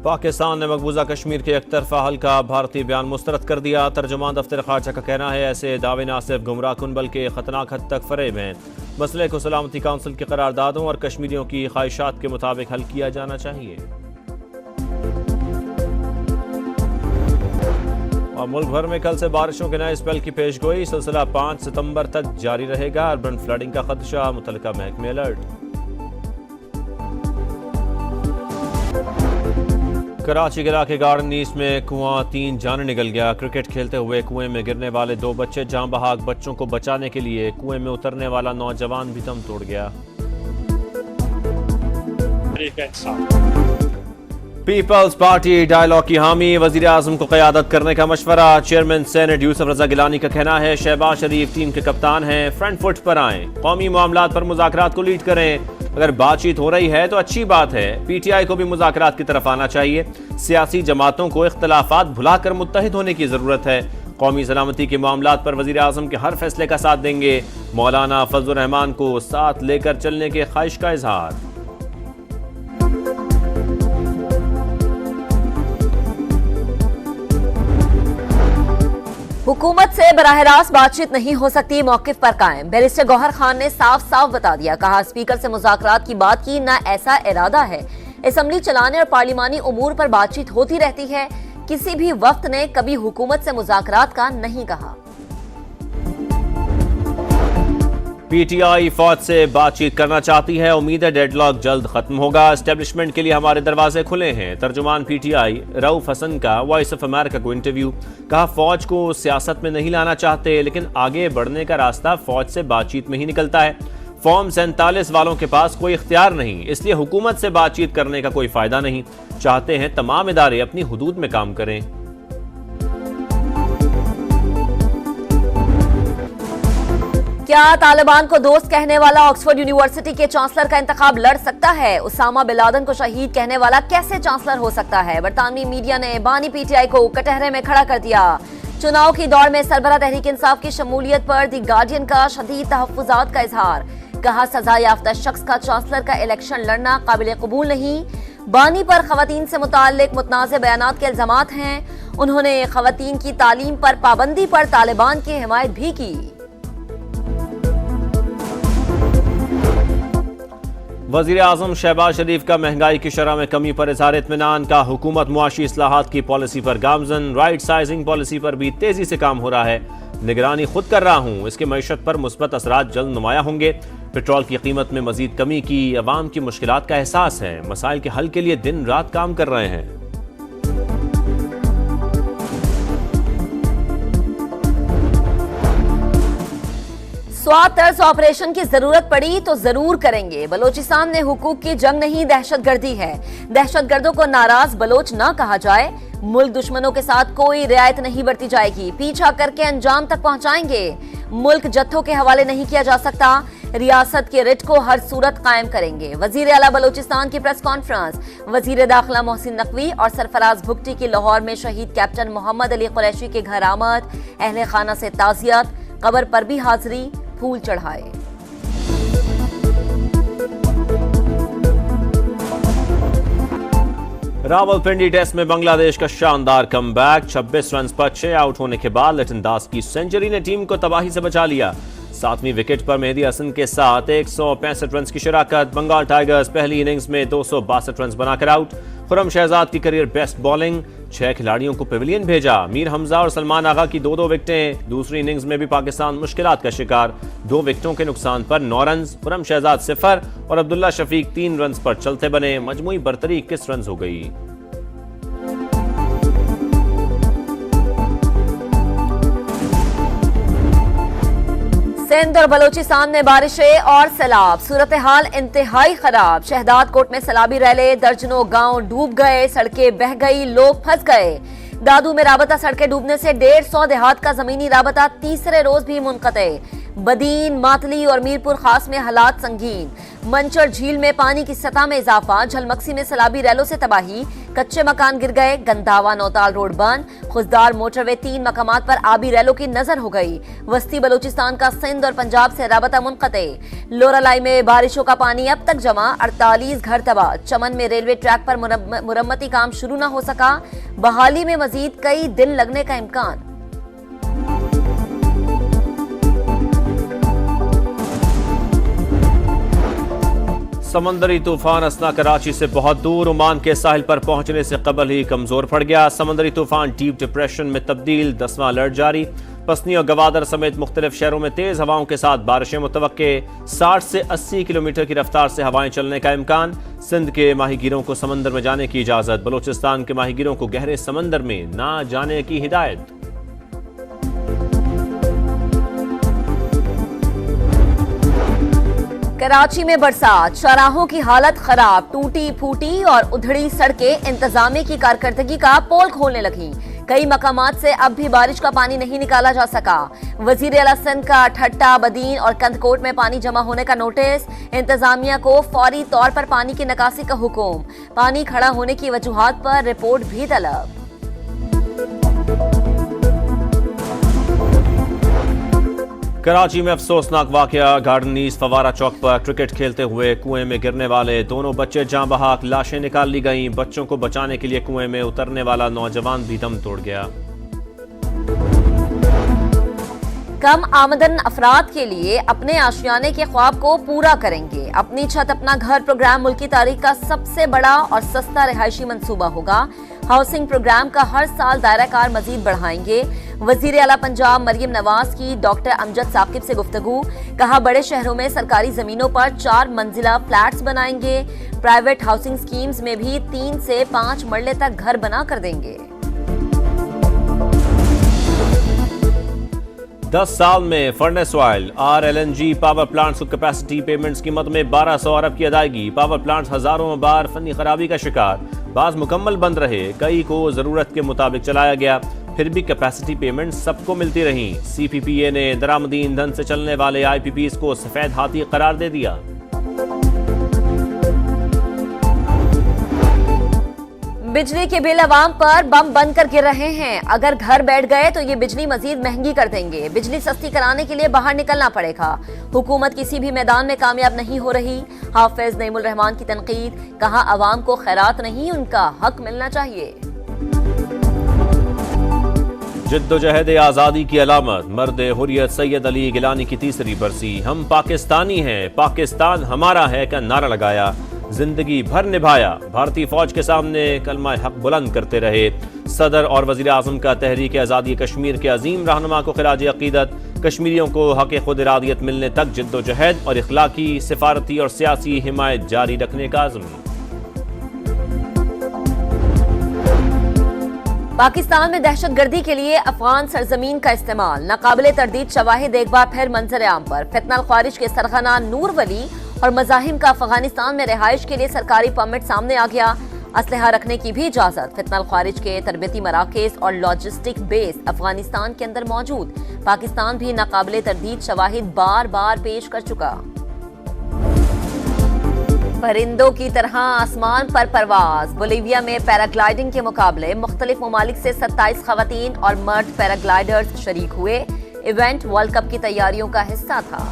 पाकिस्तान ने मकबूजा कश्मीर के एकतरफा हल का भारतीय बयान मुस्तरद कर दिया। तर्जुमान दफ्तर खारजा का कहना है ऐसे दावे न सिर्फ गुमराह कुन बल्कि खतरनाक हद तक फरेब हैं। मसले को सलामती काउंसिल की करारदादों और कश्मीरियों की ख्वाहिशात के मुताबिक हल किया जाना चाहिए। और मुल्क भर में कल से बारिशों के नए स्पेल की पेशगोई। सिलसिला 5 सितंबर तक जारी रहेगा। अर्बन फ्लडिंग का खदशा, मुतल्लिका महकमे अलर्ट। कराची के इलाके गार्डन ईस्ट में कुआं 3 जाने निकल गया। क्रिकेट खेलते हुए कुएं में गिरने वाले 2 बच्चे जान बहाक। बच्चों को बचाने के लिए कुएं में उतरने वाला नौजवान भी दम तोड़ गया। पीपल्स पार्टी डायलॉग की हामी, वजीर आजम को क़यादत करने का मशवरा। चेयरमैन सेनेट यूसुफ रजा गिलानी का कहना है शहबाज शरीफ टीम के कप्तान हैं, फ्रंट फुट पर आएं, कौमी मामलात पर मुज़ाकरात को लीड करें। अगर बातचीत हो रही है तो अच्छी बात है। पीटीआई को भी मुज़ाकरात की तरफ आना चाहिए। सियासी जमातों को इख्तलाफात भुलाकर मुत्तहिद होने की जरूरत है। कौमी सलामती के मामलात पर वजीर आजम के हर फैसले का साथ देंगे। मौलाना फजलुर रहमान को साथ लेकर चलने के ख्वाहिश का इजहार। हुकूमत से बराह रास्त बातचीत नहीं हो सकती, मौकिफ पर कायम। बैरिस्टर गौहर खान ने साफ साफ बता दिया। कहा स्पीकर से मुज़ाकरात की बात की, ना ऐसा इरादा है। असेंबली चलाने और पार्लिमानी उमूर पर बातचीत होती रहती है। किसी भी वक्त ने कभी हुकूमत से मुज़ाकरात का नहीं कहा। पीटीआई फौज से बातचीत करना चाहती है। उम्मीद है डेडलॉक जल्द खत्म होगा। एस्टेब्लिशमेंट के लिए हमारे दरवाजे खुले हैं। तर्जुमान पीटीआई रऊफ हसन का वॉइस ऑफ अमेरिका को इंटरव्यू। कहा फौज को सियासत में नहीं लाना चाहते, लेकिन आगे बढ़ने का रास्ता फौज से बातचीत में ही निकलता है। फॉर्म 47 वालों के पास कोई इख्तियार नहीं, इसलिए हुकूमत से बातचीत करने का कोई फायदा नहीं। चाहते हैं तमाम इदारे अपनी हुदूद में काम करें। क्या तालिबान को दोस्त कहने वाला ऑक्सफोर्ड यूनिवर्सिटी के चांसलर का इंतखाब लड़ सकता है? उसामा बिन लादेन को शहीद कहने वाला कैसे चांसलर हो सकता है? बरतानवी मीडिया ने बानी पीटीआई को कटहरे में खड़ा कर दिया। चुनाव की दौड़ में सरबराह तहरीक इंसाफ की शमूलियत पर दी गार्डियन का शदीद तहफ्फुज़ात का इजहार। कहा सजा याफ्ता शख्स का चांसलर का इलेक्शन लड़ना काबिल कबूल नहीं। बानी पर खवातीन से मुताल्लिक मुतनाज़ बयानात के इल्जामात हैं। उन्होंने खवातीन की तालीम पर पाबंदी पर तालिबान की हिमायत भी की। वज़ीर आज़म शहबाज शरीफ का महंगाई की शरह में कमी पर इज़हार इत्मीनान। का हुकूमत मुआशी इस्लाहात की पॉलिसी पर गामजन। राइट साइजिंग पॉलिसी पर भी तेजी से काम हो रहा है। निगरानी खुद कर रहा हूँ, इसके मईशत पर मुस्बत असरात जल्द नुमाया होंगे। पेट्रोल की कीमत में मजीद कमी की। अवाम की मुश्किलात का एहसास है। मसाइल के हल के लिए दिन रात काम कर रहे हैं। स्वात तर्ज ऑपरेशन की जरूरत पड़ी तो जरूर करेंगे। बलोचिस्तान में हुकूक की जंग नहीं, दहशतगर्दी है। दहशतगर्दों को नाराज बलोच ना कहा जाए। मुल्क दुश्मनों के साथ कोई रियायत नहीं बरती जाएगी। पीछा करके अंजाम तक पहुंचाएंगे। मुल्क जत्थों के हवाले नहीं किया जा सकता। रियासत के रिट को हर सूरत कायम करेंगे। वजीर आला बलोचिस्तान की प्रेस कॉन्फ्रेंस। वजीर दाखिला मोहसिन नकवी और सरफराज भुगटी की लाहौर में शहीद कैप्टन मोहम्मद अली कुरैशी के घर आमद। अहले खाना से ताज़ियत, कब्र पर भी हाजिरी, फूल चढ़ाए। रावलपिंडी टेस्ट में बांग्लादेश का शानदार कमबैक। 26 रन पर 6 आउट होने के बाद लिटन दास की सेंचुरी ने टीम को तबाही से बचा लिया। 7वीं विकेट पर मेहदी हसन के साथ 165 रन की शिराकत। बंगाल टाइगर्स पहली इनिंग्स में 262 रन बनाकर आउट। खुर्रम शहजाद की करियर बेस्ट बॉलिंग। 6 खिलाड़ियों को पेविलियन भेजा। मीर हमजा और सलमान आगा की 2-2 विकेटें। दूसरी इनिंग्स में भी पाकिस्तान मुश्किलात का शिकार। 2 विकेटों के नुकसान पर 9 रन। खुर्रम शहजाद 0 और अब्दुल्ला शफीक 3 रन पर चलते बने। मजमूई बरतरी 21 रन हो गई। सिंध और बलोचिस्तान में बारिशें और सैलाब। सूरत हाल इंतहाई खराब। शहदाद कोट में सैलाबी रैले। दर्जनों गांव डूब गए, सड़कें बह गई, लोग फंस गए। दादू में राबता सड़कें डूबने से 150 देहात का जमीनी राबता तीसरे रोज भी मुनक़ते। बदीन, मातली और मीरपुर खास में हालात संगीन। मंचर झील में पानी की सतह में इजाफा, झलमक्सी में सैलाबी रैलों से तबाही, कच्चे मकान गिर गए, गंदावा नौताल रोड बंद, खुशदार मोटरवे 3 मकामात पर आबी रैलों की नजर हो गई। वस्ती बलूचिस्तान का सिंध और पंजाब से राबता मुनक़ते। लोरालाई में बारिशों का पानी अब तक जमा, 48 घर तबाह। चमन में रेलवे ट्रैक पर मुरम्मती काम शुरू न हो सका, बहाली में मजीद कई दिन लगने का इम्कान। समंदरी तूफान असना कराची से बहुत दूर, ओमान के साहिल पर पहुंचने से कबल ही कमजोर पड़ गया। समंदरी तूफान डीप डिप्रेशन में तब्दील, 10वां अलर्ट जारी। पसनी और गवादर समेत मुख्तलिफ शहरों में तेज हवाओं के साथ बारिशें मुतवक्के, 60 से 80 किलोमीटर की रफ्तार से हवाएं चलने का इम्कान। सिंध के माहीगीरों को समंदर में जाने की इजाजत, बलूचिस्तान के माहीगीरों को गहरे समंदर में ना जाने की हिदायत। कराची में बरसात, चौराहों की हालत खराब, टूटी फूटी और उधड़ी सड़कें इंतजामिया की कारकर्दगी का पोल खोलने लगी। कई मकामात से अब भी बारिश का पानी नहीं निकाला जा सका। वजीर आला सिंध का ठट्टा, बदीन और कंदकोट में पानी जमा होने का नोटिस, इंतजामिया को फौरी तौर पर पानी की निकासी का हुक्म। पानी खड़ा होने की वजूहात पर रिपोर्ट भी तलब। कराची में अफसोसनाक वाकया, गार्डन ईस्ट फवारा चौक पर क्रिकेट खेलते हुए कुएं में गिरने वाले दोनों बच्चे जाँ बहक, लाशें निकाल ली गईं। बच्चों को बचाने के लिए कुएं में उतरने वाला नौजवान भी दम तोड़ गया। कम आमदन अफराद के लिए अपने आशियाने के ख्वाब को पूरा करेंगे। अपनी छत अपना घर प्रोग्राम मुल्की तारीख का सबसे बड़ा और सस्ता रिहायशी मंसूबा होगा। हाउसिंग प्रोग्राम का हर साल दायरा कार मजीद बढ़ाएंगे। वजीर आला पंजाब मरियम नवाज की डॉक्टर अमजद साकिब से गुफ्तगू, कहा बड़े शहरों में सरकारी जमीनों पर 4 मंजिला फ्लैट्स बनाएंगे। प्राइवेट हाउसिंग स्कीम्स में भी 3 से 5 मरले तक घर बना कर देंगे। 10 साल में furnace oil, RLNG power plants को कैपेसिटी पेमेंट्स कीमत में 1200 अरब की अदायगी। पावर प्लांट्स हजारों बार फनी खराबी का शिकार, बाज मुकम्मल बंद रहे, कई को जरूरत के मुताबिक चलाया गया, फिर भी कैपेसिटी पेमेंट सबको मिलती रही। CPPA ने दरामदी ईंधन से चलने वाले IPPs को सफेद हाथी करार दे दिया। बिजली के बिल अवाम पर बम बनकर गिर रहे हैं। अगर घर बैठ गए तो ये बिजली मजीद महंगी कर देंगे। बिजली सस्ती कराने के लिए बाहर निकलना पड़ेगा। हुकूमत किसी भी मैदान में कामयाब नहीं हो रही। हाफिज नईमुल रहमान की तनकीद, कहा अवाम को खैरात नहीं, उनका हक मिलना चाहिए। जिद्दोजहद आज़ादी की अलामत, मर्द हुर्रियत सैयद अली गिलानी की 3री बरसी। हम पाकिस्तानी हैं, पाकिस्तान हमारा है का नारा लगाया, जिंदगी भर निभाया। भारतीय फौज के सामने कलमा हक बुलंद करते रहे। सदर और वजीर आजम का तहरीक आज़ादी कश्मीर के अजीम रहनुमा को खिराज अकीदत। कश्मीरियों को हक खुद इरादियत मिलने तक जिद्दोजहद और इखलाकी, सिफारती और सियासी हिमायत जारी रखने का आज़म। पाकिस्तान में दहशतगर्दी के लिए अफगान सरजमीन का इस्तेमाल, नाकाबिले तरदीद शवाहिद एक बार फिर मंजर आम पर। फितनल ख्वारिज के सरगना नूर वली और मजाहिम का अफगानिस्तान में रिहाइश के लिए सरकारी परमिट सामने आ गया। असलहा रखने की भी इजाजत। फितनल ख्वारिज के तरबियती मराकज़ और लॉजिस्टिक बेस अफगानिस्तान के अंदर मौजूद। पाकिस्तान भी नाकाबिले तरदीद शवाहिद बार बार पेश कर चुका। परिंदों की तरह आसमान पर परवाज, बोलीविया में पैराग्लाइडिंग के मुकाबले मुख्तलिफ ममालिक से 27 खवातीन और मर्द पैराग्लाइडर्स शरीक हुए। इवेंट वर्ल्ड कप की तैयारियों का हिस्सा था।